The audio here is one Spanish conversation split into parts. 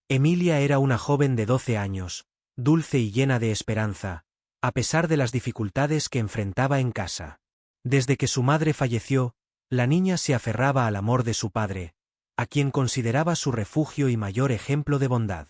Emilia era una joven de 12 años, dulce y llena de esperanza, a pesar de las dificultades que enfrentaba en casa. Desde que su madre falleció, la niña se aferraba al amor de su padre, a quien consideraba su refugio y mayor ejemplo de bondad.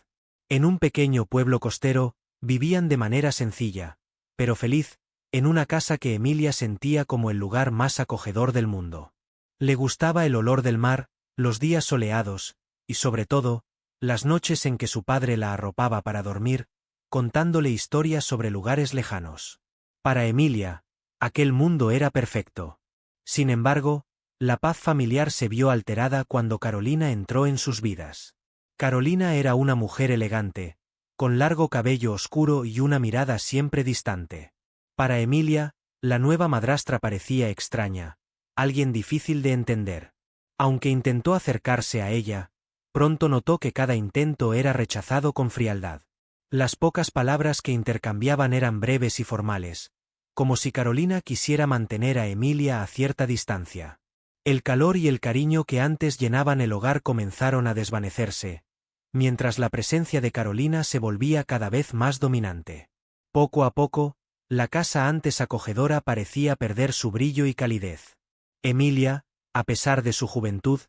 En un pequeño pueblo costero, vivían de manera sencilla, pero feliz, en una casa que Emilia sentía como el lugar más acogedor del mundo. Le gustaba el olor del mar, los días soleados, y sobre todo, las noches en que su padre la arropaba para dormir, contándole historias sobre lugares lejanos. Para Emilia, aquel mundo era perfecto. Sin embargo, la paz familiar se vio alterada cuando Carolina entró en sus vidas. Carolina era una mujer elegante, con largo cabello oscuro y una mirada siempre distante. Para Emilia, la nueva madrastra parecía extraña, alguien difícil de entender. Aunque intentó acercarse a ella, pronto notó que cada intento era rechazado con frialdad. Las pocas palabras que intercambiaban eran breves y formales, como si Carolina quisiera mantener a Emilia a cierta distancia. El calor y el cariño que antes llenaban el hogar comenzaron a desvanecerse, mientras la presencia de Carolina se volvía cada vez más dominante. Poco a poco, la casa antes acogedora parecía perder su brillo y calidez. Emilia, a pesar de su juventud,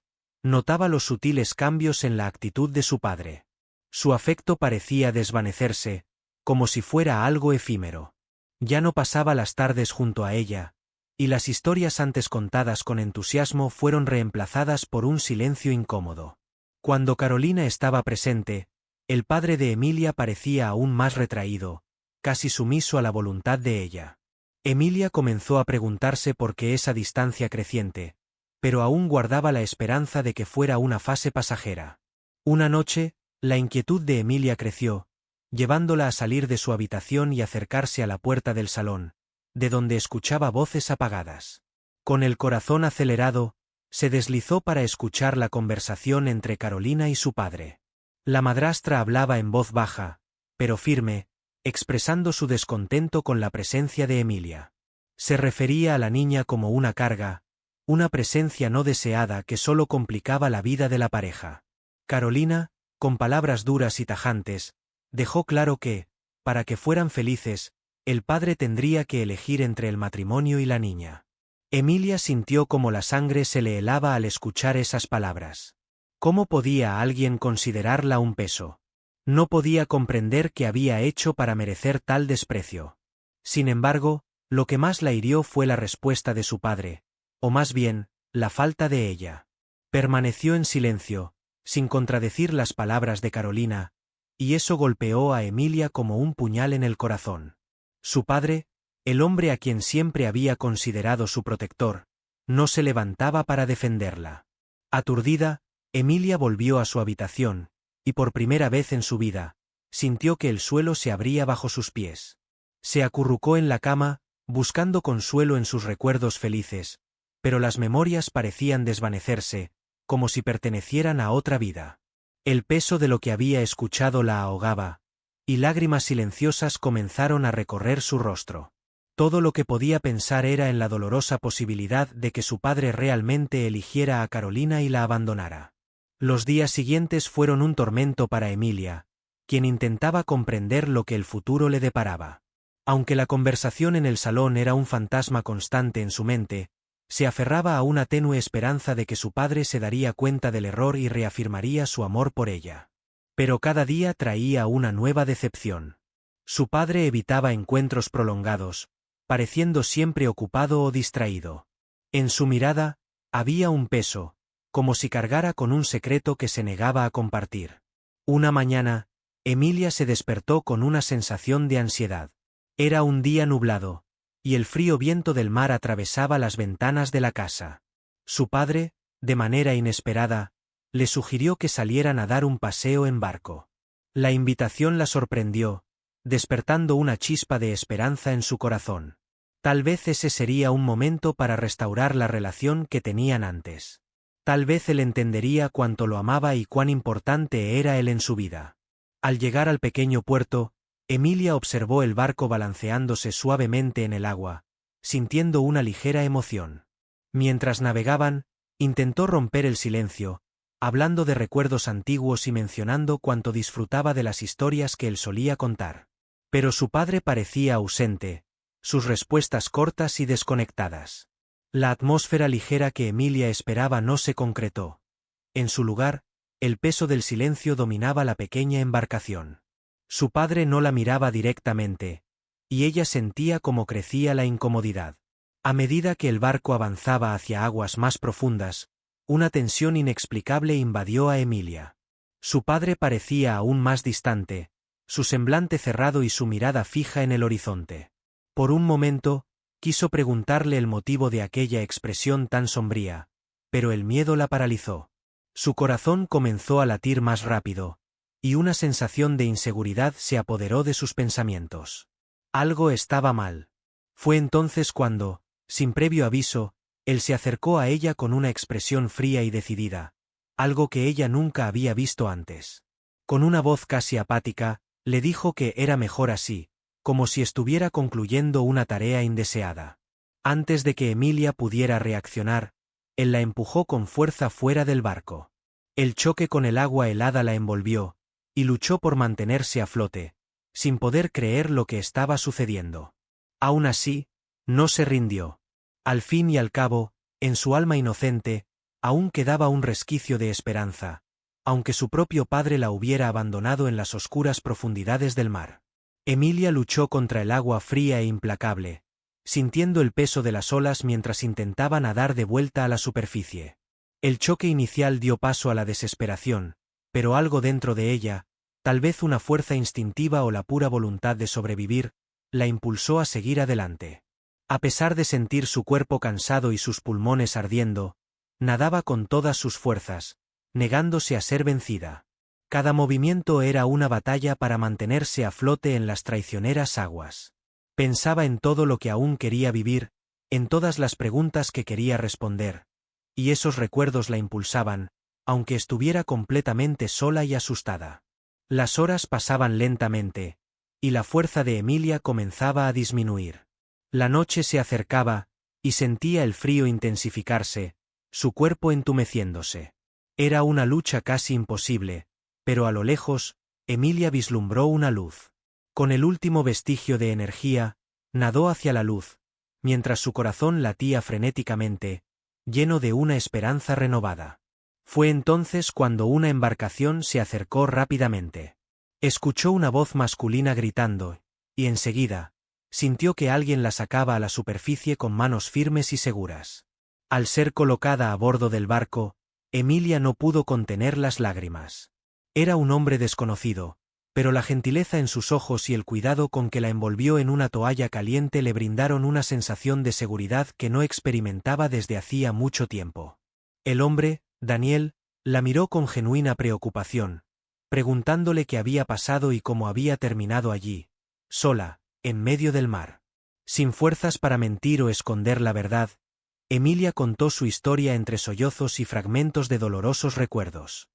notaba los sutiles cambios en la actitud de su padre. Su afecto parecía desvanecerse, como si fuera algo efímero. Ya no pasaba las tardes junto a ella, y las historias antes contadas con entusiasmo fueron reemplazadas por un silencio incómodo. Cuando Carolina estaba presente, el padre de Emilia parecía aún más retraído, casi sumiso a la voluntad de ella. Emilia comenzó a preguntarse por qué esa distancia creciente, pero aún guardaba la esperanza de que fuera una fase pasajera. Una noche, la inquietud de Emilia creció, llevándola a salir de su habitación y acercarse a la puerta del salón, de donde escuchaba voces apagadas. Con el corazón acelerado, se deslizó para escuchar la conversación entre Carolina y su padre. La madrastra hablaba en voz baja, pero firme, expresando su descontento con la presencia de Emilia. Se refería a la niña como una carga, una presencia no deseada que solo complicaba la vida de la pareja. Carolina, con palabras duras y tajantes, dejó claro que, para que fueran felices, el padre tendría que elegir entre el matrimonio y la niña. Emilia sintió como la sangre se le helaba al escuchar esas palabras. ¿Cómo podía alguien considerarla un peso? No podía comprender qué había hecho para merecer tal desprecio. Sin embargo, lo que más la hirió fue la respuesta de su padre, o más bien, la falta de ella. Permaneció en silencio, sin contradecir las palabras de Carolina, y eso golpeó a Emilia como un puñal en el corazón. Su padre, el hombre a quien siempre había considerado su protector, no se levantaba para defenderla. Aturdida, Emilia volvió a su habitación, y por primera vez en su vida, sintió que el suelo se abría bajo sus pies. Se acurrucó en la cama, buscando consuelo en sus recuerdos felices, pero las memorias parecían desvanecerse, como si pertenecieran a otra vida. El peso de lo que había escuchado la ahogaba, y lágrimas silenciosas comenzaron a recorrer su rostro. Todo lo que podía pensar era en la dolorosa posibilidad de que su padre realmente eligiera a Carolina y la abandonara. Los días siguientes fueron un tormento para Emilia, quien intentaba comprender lo que el futuro le deparaba. Aunque la conversación en el salón era un fantasma constante en su mente, se aferraba a una tenue esperanza de que su padre se daría cuenta del error y reafirmaría su amor por ella. Pero cada día traía una nueva decepción. Su padre evitaba encuentros prolongados, pareciendo siempre ocupado o distraído. En su mirada, había un peso, como si cargara con un secreto que se negaba a compartir. Una mañana, Emilia se despertó con una sensación de ansiedad. Era un día nublado, y el frío viento del mar atravesaba las ventanas de la casa. Su padre, de manera inesperada, le sugirió que salieran a dar un paseo en barco. La invitación la sorprendió, despertando una chispa de esperanza en su corazón. Tal vez ese sería un momento para restaurar la relación que tenían antes. Tal vez él entendería cuánto lo amaba y cuán importante era él en su vida. Al llegar al pequeño puerto, Emilia observó el barco balanceándose suavemente en el agua, sintiendo una ligera emoción. Mientras navegaban, intentó romper el silencio, hablando de recuerdos antiguos y mencionando cuánto disfrutaba de las historias que él solía contar. Pero su padre parecía ausente, sus respuestas cortas y desconectadas. La atmósfera ligera que Emilia esperaba no se concretó. En su lugar, el peso del silencio dominaba la pequeña embarcación. Su padre no la miraba directamente, y ella sentía cómo crecía la incomodidad. A medida que el barco avanzaba hacia aguas más profundas, una tensión inexplicable invadió a Emilia. Su padre parecía aún más distante, su semblante cerrado y su mirada fija en el horizonte. Por un momento, quiso preguntarle el motivo de aquella expresión tan sombría, pero el miedo la paralizó. Su corazón comenzó a latir más rápido, y una sensación de inseguridad se apoderó de sus pensamientos. Algo estaba mal. Fue entonces cuando, sin previo aviso, él se acercó a ella con una expresión fría y decidida, algo que ella nunca había visto antes. Con una voz casi apática, le dijo que era mejor así, como si estuviera concluyendo una tarea indeseada. Antes de que Emilia pudiera reaccionar, él la empujó con fuerza fuera del barco. El choque con el agua helada la envolvió, y luchó por mantenerse a flote, sin poder creer lo que estaba sucediendo. Aún así, no se rindió. Al fin y al cabo, en su alma inocente, aún quedaba un resquicio de esperanza, aunque su propio padre la hubiera abandonado en las oscuras profundidades del mar. Emilia luchó contra el agua fría e implacable, sintiendo el peso de las olas mientras intentaba nadar de vuelta a la superficie. El choque inicial dio paso a la desesperación, pero algo dentro de ella, tal vez una fuerza instintiva o la pura voluntad de sobrevivir, la impulsó a seguir adelante. A pesar de sentir su cuerpo cansado y sus pulmones ardiendo, nadaba con todas sus fuerzas, negándose a ser vencida. Cada movimiento era una batalla para mantenerse a flote en las traicioneras aguas. Pensaba en todo lo que aún quería vivir, en todas las preguntas que quería responder, y esos recuerdos la impulsaban, aunque estuviera completamente sola y asustada. Las horas pasaban lentamente, y la fuerza de Emilia comenzaba a disminuir. La noche se acercaba, y sentía el frío intensificarse, su cuerpo entumeciéndose. Era una lucha casi imposible, pero a lo lejos, Emilia vislumbró una luz. Con el último vestigio de energía, nadó hacia la luz, mientras su corazón latía frenéticamente, lleno de una esperanza renovada. Fue entonces cuando una embarcación se acercó rápidamente. Escuchó una voz masculina gritando, y enseguida, sintió que alguien la sacaba a la superficie con manos firmes y seguras. Al ser colocada a bordo del barco, Emilia no pudo contener las lágrimas. Era un hombre desconocido, pero la gentileza en sus ojos y el cuidado con que la envolvió en una toalla caliente le brindaron una sensación de seguridad que no experimentaba desde hacía mucho tiempo. El hombre, Daniel, la miró con genuina preocupación, preguntándole qué había pasado y cómo había terminado allí, sola, en medio del mar. Sin fuerzas para mentir o esconder la verdad, Emilia contó su historia entre sollozos y fragmentos de dolorosos recuerdos.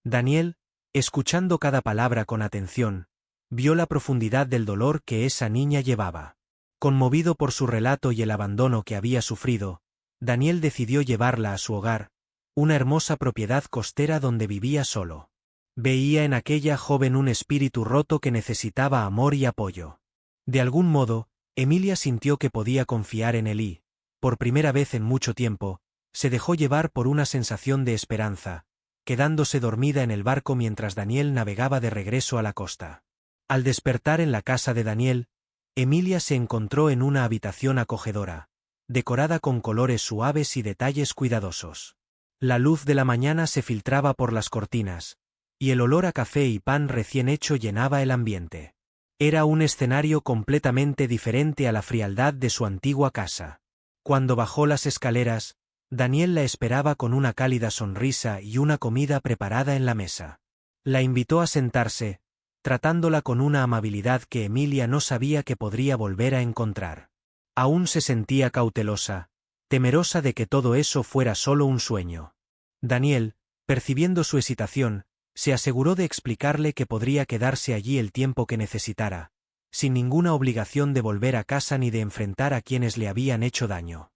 Daniel, escuchando cada palabra con atención, vio la profundidad del dolor que esa niña llevaba. Conmovido por su relato y el abandono que había sufrido, Daniel decidió llevarla a su hogar, una hermosa propiedad costera donde vivía solo. Veía en aquella joven un espíritu roto que necesitaba amor y apoyo. De algún modo, Emilia sintió que podía confiar en él y, por primera vez en mucho tiempo, se dejó llevar por una sensación de esperanza, quedándose dormida en el barco mientras Daniel navegaba de regreso a la costa. Al despertar en la casa de Daniel, Emilia se encontró en una habitación acogedora, decorada con colores suaves y detalles cuidadosos. La luz de la mañana se filtraba por las cortinas, y el olor a café y pan recién hecho llenaba el ambiente. Era un escenario completamente diferente a la frialdad de su antigua casa. Cuando bajó las escaleras, Daniel la esperaba con una cálida sonrisa y una comida preparada en la mesa. La invitó a sentarse, tratándola con una amabilidad que Emilia no sabía que podría volver a encontrar. Aún se sentía cautelosa, temerosa de que todo eso fuera solo un sueño. Daniel, percibiendo su hesitación, se aseguró de explicarle que podría quedarse allí el tiempo que necesitara, sin ninguna obligación de volver a casa ni de enfrentar a quienes le habían hecho daño.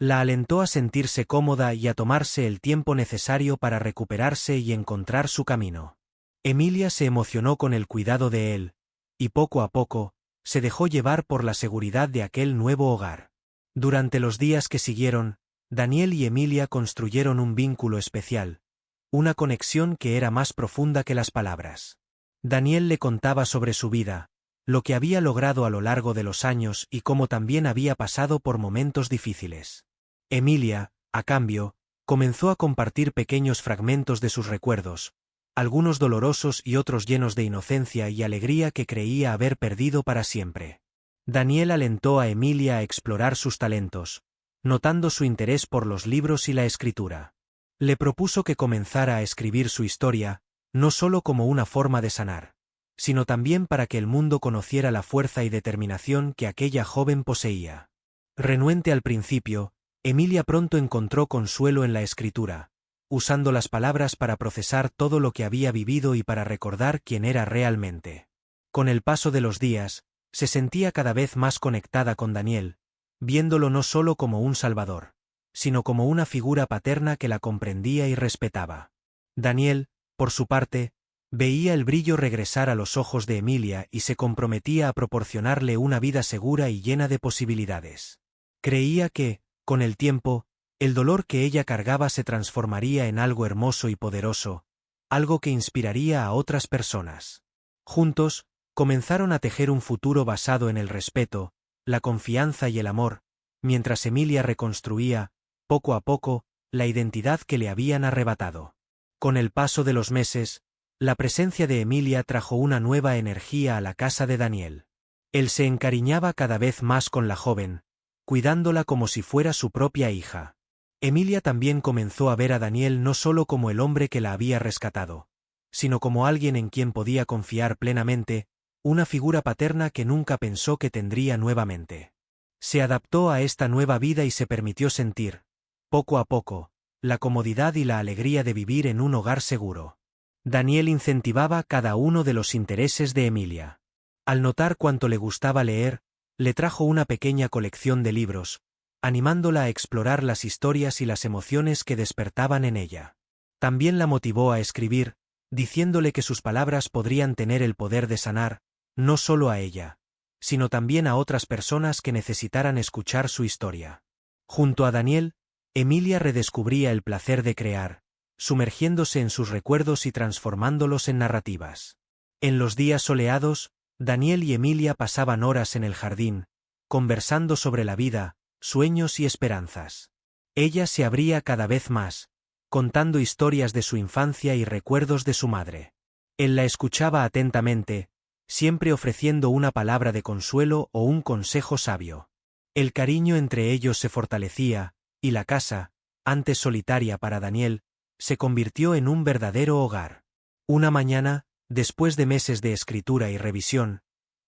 La alentó a sentirse cómoda y a tomarse el tiempo necesario para recuperarse y encontrar su camino. Emilia se emocionó con el cuidado de él, y poco a poco, se dejó llevar por la seguridad de aquel nuevo hogar. Durante los días que siguieron, Daniel y Emilia construyeron un vínculo especial, una conexión que era más profunda que las palabras. Daniel le contaba sobre su vida, lo que había logrado a lo largo de los años y cómo también había pasado por momentos difíciles. Emilia, a cambio, comenzó a compartir pequeños fragmentos de sus recuerdos, algunos dolorosos y otros llenos de inocencia y alegría que creía haber perdido para siempre. Daniel alentó a Emilia a explorar sus talentos, notando su interés por los libros y la escritura. Le propuso que comenzara a escribir su historia, no solo como una forma de sanar, sino también para que el mundo conociera la fuerza y determinación que aquella joven poseía. Renuente al principio, Emilia pronto encontró consuelo en la escritura, usando las palabras para procesar todo lo que había vivido y para recordar quién era realmente. Con el paso de los días, se sentía cada vez más conectada con Daniel, viéndolo no solo como un salvador, sino como una figura paterna que la comprendía y respetaba. Daniel, por su parte, veía el brillo regresar a los ojos de Emilia y se comprometía a proporcionarle una vida segura y llena de posibilidades. Creía que, con el tiempo, el dolor que ella cargaba se transformaría en algo hermoso y poderoso, algo que inspiraría a otras personas. Juntos, comenzaron a tejer un futuro basado en el respeto, la confianza y el amor, mientras Emilia reconstruía, poco a poco, la identidad que le habían arrebatado. Con el paso de los meses, la presencia de Emilia trajo una nueva energía a la casa de Daniel. Él se encariñaba cada vez más con la joven, cuidándola como si fuera su propia hija. Emilia también comenzó a ver a Daniel no solo como el hombre que la había rescatado, sino como alguien en quien podía confiar plenamente, una figura paterna que nunca pensó que tendría nuevamente. Se adaptó a esta nueva vida y se permitió sentir, poco a poco, la comodidad y la alegría de vivir en un hogar seguro. Daniel incentivaba cada uno de los intereses de Emilia. Al notar cuánto le gustaba leer, le trajo una pequeña colección de libros, animándola a explorar las historias y las emociones que despertaban en ella. También la motivó a escribir, diciéndole que sus palabras podrían tener el poder de sanar, no solo a ella, sino también a otras personas que necesitaran escuchar su historia. Junto a Daniel, Emilia redescubría el placer de crear, sumergiéndose en sus recuerdos y transformándolos en narrativas. En los días soleados, Daniel y Emilia pasaban horas en el jardín, conversando sobre la vida, sueños y esperanzas. Ella se abría cada vez más, contando historias de su infancia y recuerdos de su madre. Él la escuchaba atentamente, siempre ofreciendo una palabra de consuelo o un consejo sabio. El cariño entre ellos se fortalecía, y la casa, antes solitaria para Daniel, se convirtió en un verdadero hogar. Una mañana, después de meses de escritura y revisión,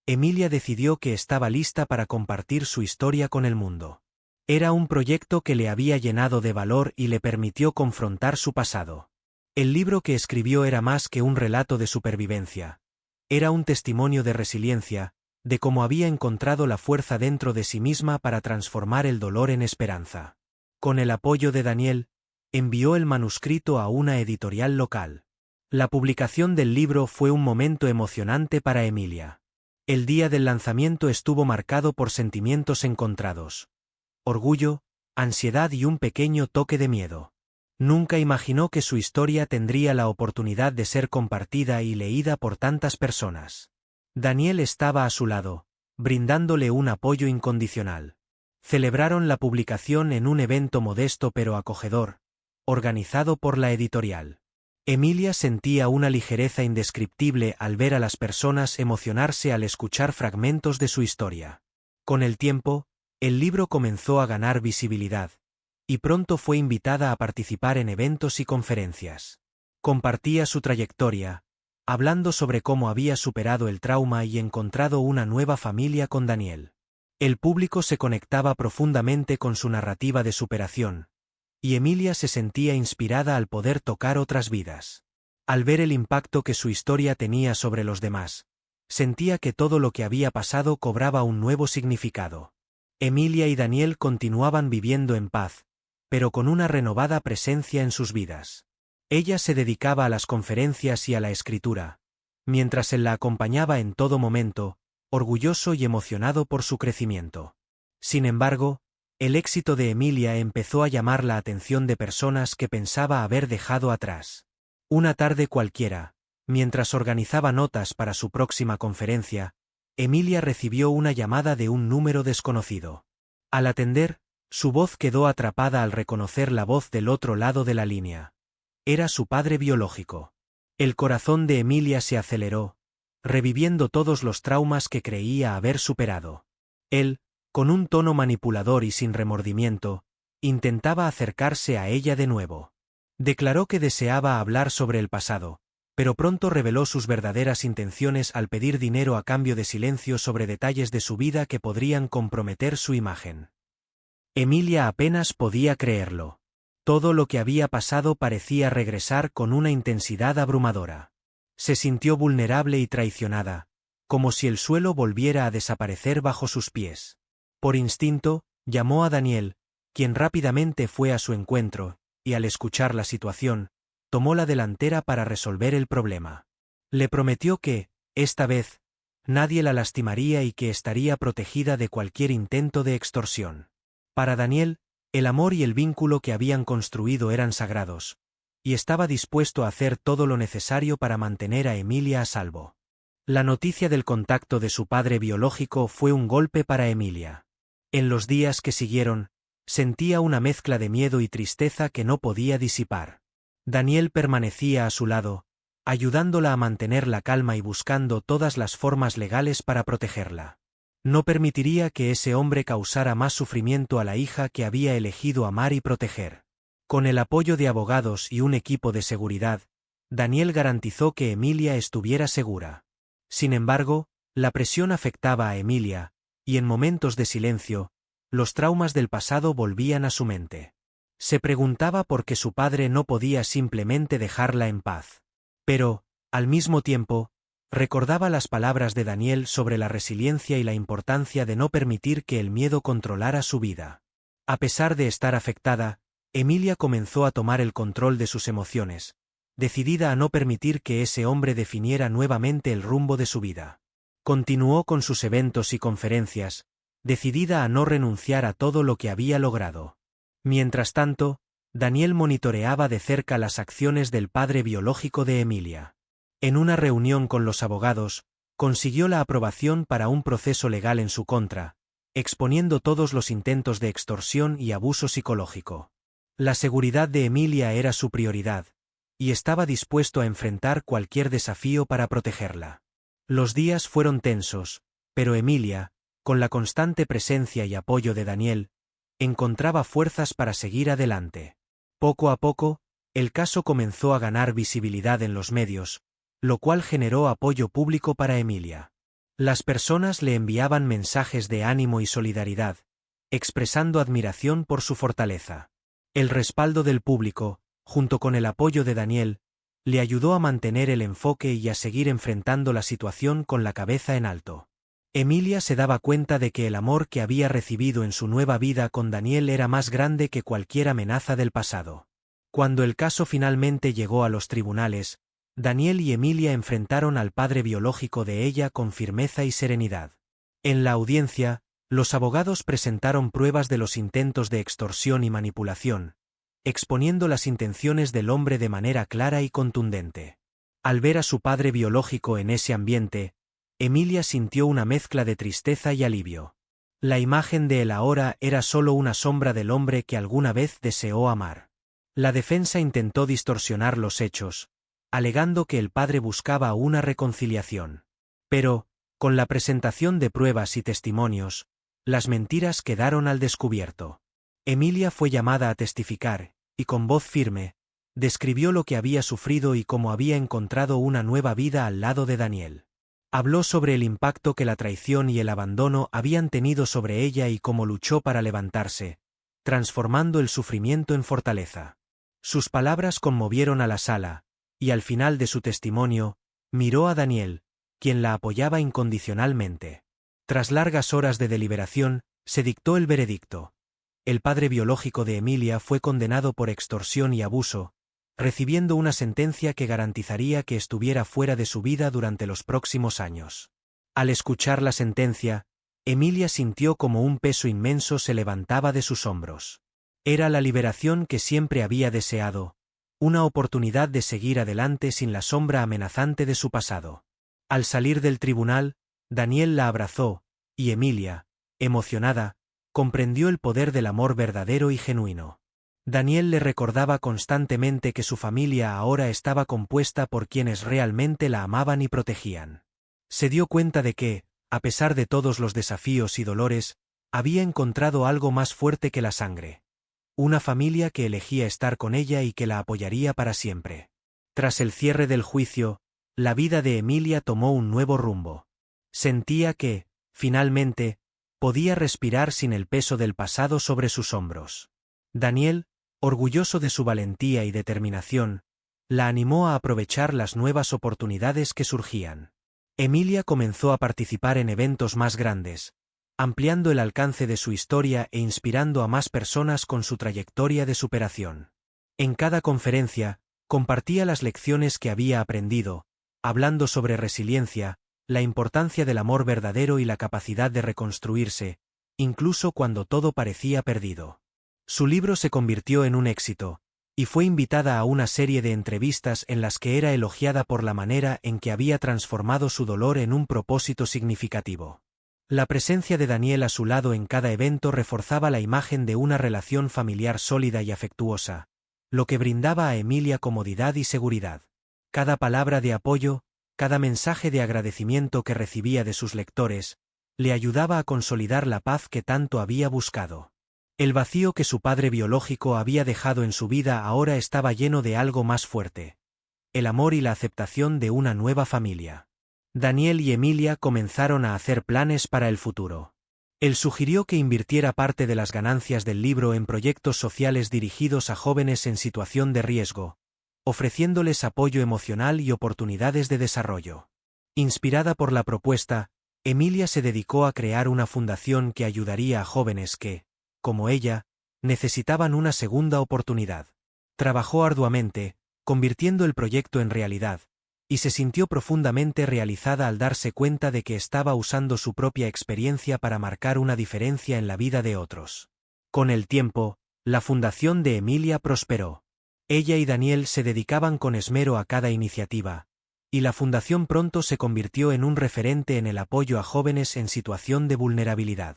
Emilia decidió que estaba lista para compartir su historia con el mundo. Era un proyecto que le había llenado de valor y le permitió confrontar su pasado. El libro que escribió era más que un relato de supervivencia. Era un testimonio de resiliencia, de cómo había encontrado la fuerza dentro de sí misma para transformar el dolor en esperanza. Con el apoyo de Daniel, envió el manuscrito a una editorial local. La publicación del libro fue un momento emocionante para Emilia. El día del lanzamiento estuvo marcado por sentimientos encontrados: orgullo, ansiedad y un pequeño toque de miedo. Nunca imaginó que su historia tendría la oportunidad de ser compartida y leída por tantas personas. Daniel estaba a su lado, brindándole un apoyo incondicional. Celebraron la publicación en un evento modesto pero acogedor, organizado por la editorial. Emilia sentía una ligereza indescriptible al ver a las personas emocionarse al escuchar fragmentos de su historia. Con el tiempo, el libro comenzó a ganar visibilidad, y pronto fue invitada a participar en eventos y conferencias. Compartía su trayectoria, hablando sobre cómo había superado el trauma y encontrado una nueva familia con Daniel. El público se conectaba profundamente con su narrativa de superación, y Emilia se sentía inspirada al poder tocar otras vidas. Al ver el impacto que su historia tenía sobre los demás, sentía que todo lo que había pasado cobraba un nuevo significado. Emilia y Daniel continuaban viviendo en paz, pero con una renovada presencia en sus vidas. Ella se dedicaba a las conferencias y a la escritura, mientras él la acompañaba en todo momento, orgulloso y emocionado por su crecimiento. Sin embargo, el éxito de Emilia empezó a llamar la atención de personas que pensaba haber dejado atrás. Una tarde cualquiera, mientras organizaba notas para su próxima conferencia, Emilia recibió una llamada de un número desconocido. Al atender, su voz quedó atrapada al reconocer la voz del otro lado de la línea. Era su padre biológico. El corazón de Emilia se aceleró, reviviendo todos los traumas que creía haber superado. Él, con un tono manipulador y sin remordimiento, intentaba acercarse a ella de nuevo. Declaró que deseaba hablar sobre el pasado, pero pronto reveló sus verdaderas intenciones al pedir dinero a cambio de silencio sobre detalles de su vida que podrían comprometer su imagen. Emilia apenas podía creerlo. Todo lo que había pasado parecía regresar con una intensidad abrumadora. Se sintió vulnerable y traicionada, como si el suelo volviera a desaparecer bajo sus pies. Por instinto, llamó a Daniel, quien rápidamente fue a su encuentro, y al escuchar la situación, tomó la delantera para resolver el problema. Le prometió que, esta vez, nadie la lastimaría y que estaría protegida de cualquier intento de extorsión. Para Daniel, el amor y el vínculo que habían construido eran sagrados, y estaba dispuesto a hacer todo lo necesario para mantener a Emilia a salvo. La noticia del contacto de su padre biológico fue un golpe para Emilia. En los días que siguieron, sentía una mezcla de miedo y tristeza que no podía disipar. Daniel permanecía a su lado, ayudándola a mantener la calma y buscando todas las formas legales para protegerla. No permitiría que ese hombre causara más sufrimiento a la hija que había elegido amar y proteger. Con el apoyo de abogados y un equipo de seguridad, Daniel garantizó que Emilia estuviera segura. Sin embargo, la presión afectaba a Emilia, y en momentos de silencio, los traumas del pasado volvían a su mente. Se preguntaba por qué su padre no podía simplemente dejarla en paz. Pero, al mismo tiempo, recordaba las palabras de Daniel sobre la resiliencia y la importancia de no permitir que el miedo controlara su vida. A pesar de estar afectada, Emilia comenzó a tomar el control de sus emociones, decidida a no permitir que ese hombre definiera nuevamente el rumbo de su vida. Continuó con sus eventos y conferencias, decidida a no renunciar a todo lo que había logrado. Mientras tanto, Daniel monitoreaba de cerca las acciones del padre biológico de Emilia. En una reunión con los abogados, consiguió la aprobación para un proceso legal en su contra, exponiendo todos los intentos de extorsión y abuso psicológico. La seguridad de Emilia era su prioridad, y estaba dispuesto a enfrentar cualquier desafío para protegerla. Los días fueron tensos, pero Emilia, con la constante presencia y apoyo de Daniel, encontraba fuerzas para seguir adelante. Poco a poco, el caso comenzó a ganar visibilidad en los medios, lo cual generó apoyo público para Emilia. Las personas le enviaban mensajes de ánimo y solidaridad, expresando admiración por su fortaleza. El respaldo del público, junto con el apoyo de Daniel, le ayudó a mantener el enfoque y a seguir enfrentando la situación con la cabeza en alto. Emilia se daba cuenta de que el amor que había recibido en su nueva vida con Daniel era más grande que cualquier amenaza del pasado. Cuando el caso finalmente llegó a los tribunales, Daniel y Emilia enfrentaron al padre biológico de ella con firmeza y serenidad. En la audiencia, los abogados presentaron pruebas de los intentos de extorsión y manipulación, exponiendo las intenciones del hombre de manera clara y contundente. Al ver a su padre biológico en ese ambiente, Emilia sintió una mezcla de tristeza y alivio. La imagen de él ahora era solo una sombra del hombre que alguna vez deseó amar. La defensa intentó distorsionar los hechos, alegando que el padre buscaba una reconciliación. Pero, con la presentación de pruebas y testimonios, las mentiras quedaron al descubierto. Emilia fue llamada a testificar, y con voz firme, describió lo que había sufrido y cómo había encontrado una nueva vida al lado de Daniel. Habló sobre el impacto que la traición y el abandono habían tenido sobre ella y cómo luchó para levantarse, transformando el sufrimiento en fortaleza. Sus palabras conmovieron a la sala, y al final de su testimonio, miró a Daniel, quien la apoyaba incondicionalmente. Tras largas horas de deliberación, Se dictó el veredicto. El padre biológico de Emilia fue condenado por extorsión y abuso, recibiendo una sentencia que garantizaría que estuviera fuera de su vida durante los próximos años. Al escuchar la sentencia, Emilia sintió como un peso inmenso se levantaba de sus hombros. Era la liberación que siempre había deseado, una oportunidad de seguir adelante sin la sombra amenazante de su pasado. Al salir del tribunal, Daniel la abrazó, y Emilia, emocionada, comprendió el poder del amor verdadero y genuino. Daniel le recordaba constantemente que su familia ahora estaba compuesta por quienes realmente la amaban y protegían. Se dio cuenta de que, a pesar de todos los desafíos y dolores, había encontrado algo más fuerte que la sangre. Una familia que elegía estar con ella y que la apoyaría para siempre. Tras el cierre del juicio, la vida de Emilia tomó un nuevo rumbo. Sentía que, finalmente, podía respirar sin el peso del pasado sobre sus hombros. Daniel, orgulloso de su valentía y determinación, la animó a aprovechar las nuevas oportunidades que surgían. Emilia comenzó a participar en eventos más grandes, ampliando el alcance de su historia e inspirando a más personas con su trayectoria de superación. En cada conferencia, compartía las lecciones que había aprendido, hablando sobre resiliencia, la importancia del amor verdadero y la capacidad de reconstruirse, incluso cuando todo parecía perdido. Su libro se convirtió en un éxito, y fue invitada a una serie de entrevistas en las que era elogiada por la manera en que había transformado su dolor en un propósito significativo. La presencia de Daniel a su lado en cada evento reforzaba la imagen de una relación familiar sólida y afectuosa, lo que brindaba a Emilia comodidad y seguridad. Cada palabra de apoyo, cada mensaje de agradecimiento que recibía de sus lectores, le ayudaba a consolidar la paz que tanto había buscado. El vacío que su padre biológico había dejado en su vida ahora estaba lleno de algo más fuerte: el amor y la aceptación de una nueva familia. Daniel y Emilia comenzaron a hacer planes para el futuro. Él sugirió que invirtiera parte de las ganancias del libro en proyectos sociales dirigidos a jóvenes en situación de riesgo, ofreciéndoles apoyo emocional y oportunidades de desarrollo. Inspirada por la propuesta, Emilia se dedicó a crear una fundación que ayudaría a jóvenes que, como ella, necesitaban una segunda oportunidad. Trabajó arduamente, convirtiendo el proyecto en realidad, y se sintió profundamente realizada al darse cuenta de que estaba usando su propia experiencia para marcar una diferencia en la vida de otros. Con el tiempo, la fundación de Emilia prosperó. Ella y Daniel se dedicaban con esmero a cada iniciativa, y la fundación pronto se convirtió en un referente en el apoyo a jóvenes en situación de vulnerabilidad.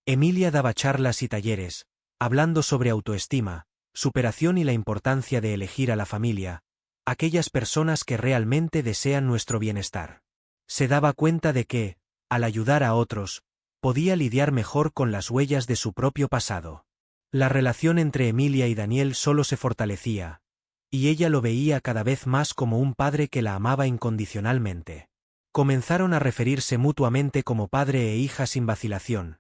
Emilia daba charlas y talleres, hablando sobre autoestima, superación y la importancia de elegir a la familia, aquellas personas que realmente desean nuestro bienestar. Se daba cuenta de que, al ayudar a otros, podía lidiar mejor con las huellas de su propio pasado. La relación entre Emilia y Daniel solo se fortalecía, y ella lo veía cada vez más como un padre que la amaba incondicionalmente. Comenzaron a referirse mutuamente como padre e hija sin vacilación,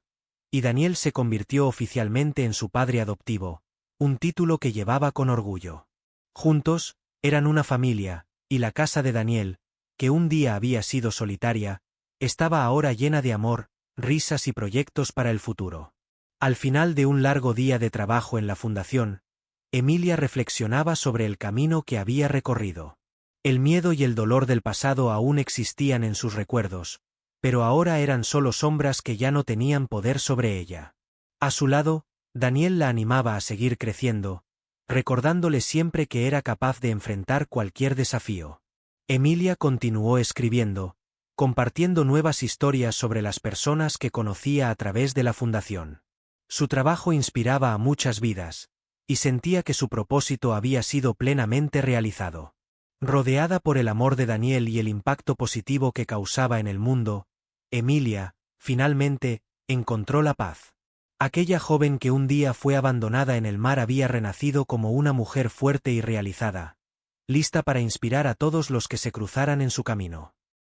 y Daniel se convirtió oficialmente en su padre adoptivo, un título que llevaba con orgullo. Juntos, eran una familia, y la casa de Daniel, que un día había sido solitaria, estaba ahora llena de amor, risas y proyectos para el futuro. Al final de un largo día de trabajo en la fundación, Emilia reflexionaba sobre el camino que había recorrido. El miedo y el dolor del pasado aún existían en sus recuerdos, pero ahora eran solo sombras que ya no tenían poder sobre ella. A su lado, Daniel la animaba a seguir creciendo, recordándole siempre que era capaz de enfrentar cualquier desafío. Emilia continuó escribiendo, compartiendo nuevas historias sobre las personas que conocía a través de la fundación. Su trabajo inspiraba a muchas vidas, y sentía que su propósito había sido plenamente realizado. Rodeada por el amor de Daniel y el impacto positivo que causaba en el mundo, Emilia, finalmente, encontró la paz. Aquella joven que un día fue abandonada en el mar había renacido como una mujer fuerte y realizada, lista para inspirar a todos los que se cruzaran en su camino.